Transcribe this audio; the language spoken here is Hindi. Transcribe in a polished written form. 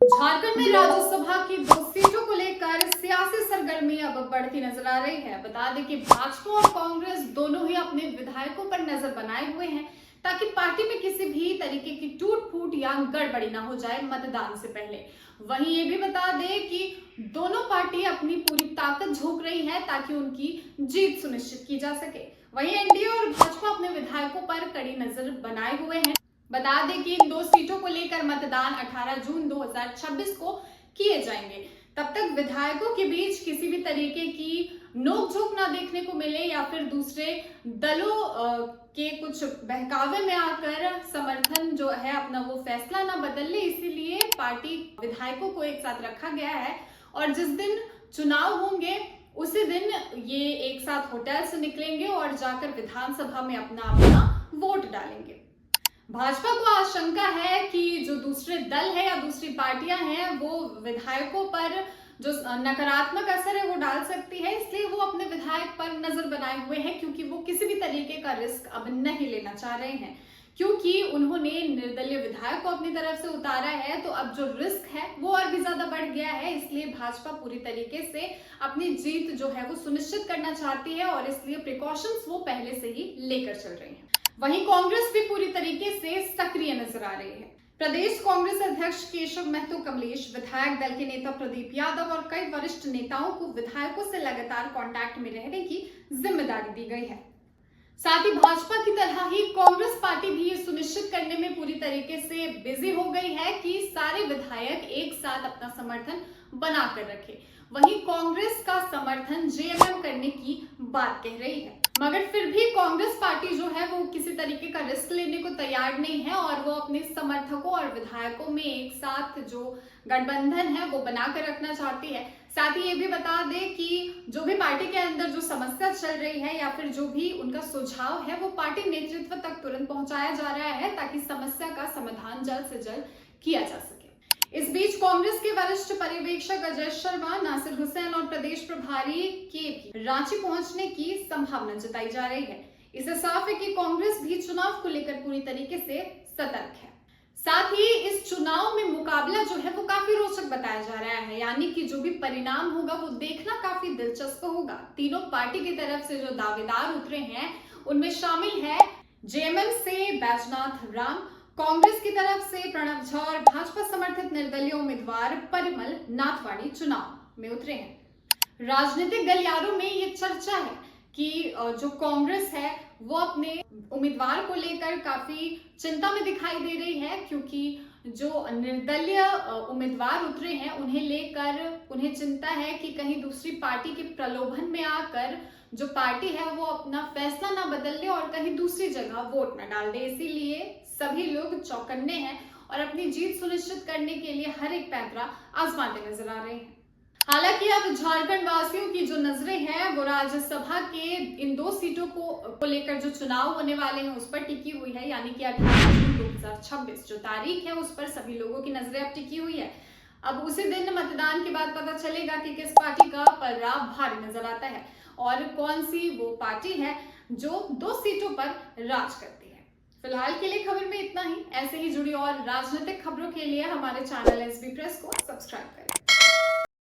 झारखंड में राज्यसभा की 2 सीटों को लेकर सियासी सरगर्मी अब बढ़ती नजर आ रही है। बता दें कि भाजपा और कांग्रेस दोनों ही अपने विधायकों पर नजर बनाए हुए हैं ताकि पार्टी में किसी भी तरीके की टूट फूट या गड़बड़ी ना हो जाए मतदान से पहले। वहीं ये भी बता दें कि दोनों पार्टी अपनी पूरी ताकत झोंक रही है ताकि उनकी जीत सुनिश्चित की जा सके। वहीं एनडीए और भाजपा अपने विधायकों पर कड़ी नजर बनाए हुए हैं। बता दें कि इन 2 सीटों को लेकर मतदान 18 जून 2026 को किए जाएंगे। तब तक विधायकों के बीच किसी भी तरीके की नोकझोंक ना देखने को मिले या फिर दूसरे दलों के कुछ बहकावे में आकर समर्थन जो है अपना वो फैसला ना बदल ले, इसीलिए पार्टी विधायकों को एक साथ रखा गया है। और जिस दिन चुनाव होंगे उसी दिन ये एक साथ होटल से निकलेंगे और जाकर विधानसभा में अपना वोट डालेंगे। भाजपा को आशंका है कि जो दूसरे दल है या दूसरी पार्टियां हैं वो विधायकों पर जो नकारात्मक असर है वो डाल सकती है, इसलिए वो अपने विधायक पर नजर बनाए हुए हैं क्योंकि वो किसी भी तरीके का रिस्क अब नहीं लेना चाह रहे हैं। क्योंकि उन्होंने निर्दलीय विधायक को अपनी तरफ से उतारा है तो अब जो रिस्क है वो और भी ज्यादा बढ़ गया है, इसलिए भाजपा पूरी तरीके से अपनी जीत जो है वो सुनिश्चित करना चाहती है और इसलिए प्रिकॉशंस वो पहले से ही लेकर चल रही है। वहीं कांग्रेस भी पूरी तरीके से सक्रिय नजर आ रही है। प्रदेश कांग्रेस अध्यक्ष केशव महतो कमलेश, विधायक दल के नेता प्रदीप यादव और कई वरिष्ठ नेताओं को विधायकों से लगातार कांटेक्ट में रहने की जिम्मेदारी दी गई है। साथ ही भाजपा की तरह ही कांग्रेस पार्टी भी ये सुनिश्चित करने में पूरी तरीके से बिजी हो गई है कि सारे विधायक एक साथ अपना समर्थन बनाकर रखे। वहीं कांग्रेस का समर्थन जेएमएम करने की बात कह रही है, मगर फिर भी कांग्रेस पार्टी जो है वो किसी तरीके का रिस्क लेने को तैयार नहीं है और वो अपने समर्थकों और विधायकों में एक साथ जो गठबंधन है वो बनाकर रखना चाहती है। साथ ही ये भी बता दें कि जो भी पार्टी के अंदर जो समस्या चल रही है या फिर जो भी उनका सुझाव है वो पार्टी नेतृत्व तक तुरंत पहुंचाया जा रहा है ताकि समस्या का समाधान जल्द से जल्द किया जा सके। इस बीच कांग्रेस के वरिष्ठ पर्यवेक्षक अजय शर्मा, नासिर हुसैन और प्रदेश प्रभारी के भी रांची पहुंचने की संभावना जताई जा रही है। इससे साफ है कि कांग्रेस भी चुनाव को लेकर पूरी तरीके से सतर्क है। साथ ही इस चुनाव में मुकाबला जो है वो काफी रोचक बताया जा रहा है, यानी कि जो भी परिणाम होगा वो देखना काफी दिलचस्प होगा। तीनों पार्टी की तरफ से जो दावेदार उतरे हैं उनमें शामिल है जेएमएम से बैजनाथ राम, कांग्रेस की तरफ से प्रणव झा और भाजपा समर्थित निर्दलीय उम्मीदवार परिमल नाथवाणी चुनाव में उतरे हैं। राजनीतिक गलियारों में ये चर्चा है कि जो कांग्रेस है वो अपने उम्मीदवार को लेकर काफी चिंता में दिखाई दे रही है, क्योंकि जो निर्दलीय उम्मीदवार उतरे हैं उन्हें लेकर उन्हें चिंता है कि कहीं दूसरी पार्टी के प्रलोभन में आकर जो पार्टी है वो अपना फैसला ना बदल ले और कहीं दूसरी जगह वोट न डाल दे। इसीलिए सभी लोग चौकन्ने हैं और अपनी जीत सुनिश्चित करने के लिए हर एक पैंतरा आजमाते नजर आ रहे हैं। हालांकि अब झारखंड वासियों की जो नजरें हैं वो राज्यसभा के इन 2 सीटों को लेकर जो चुनाव होने वाले हैं उस पर टिकी हुई है, यानी कि 18 जून 2026 जो तारीख है उस पर सभी लोगों की नजरें अब टिकी हुई है। अब उसी दिन मतदान के बाद पता चलेगा कि किस पार्टी का पलड़ा भारी नजर आता है और कौन सी वो पार्टी है जो 2 सीटों पर राज करती है। फिलहाल के लिए खबर में इतना ही। ऐसे ही जुड़ी और राजनीतिक खबरों के लिए हमारे चैनल एसबी प्रेस को सब्सक्राइब करें।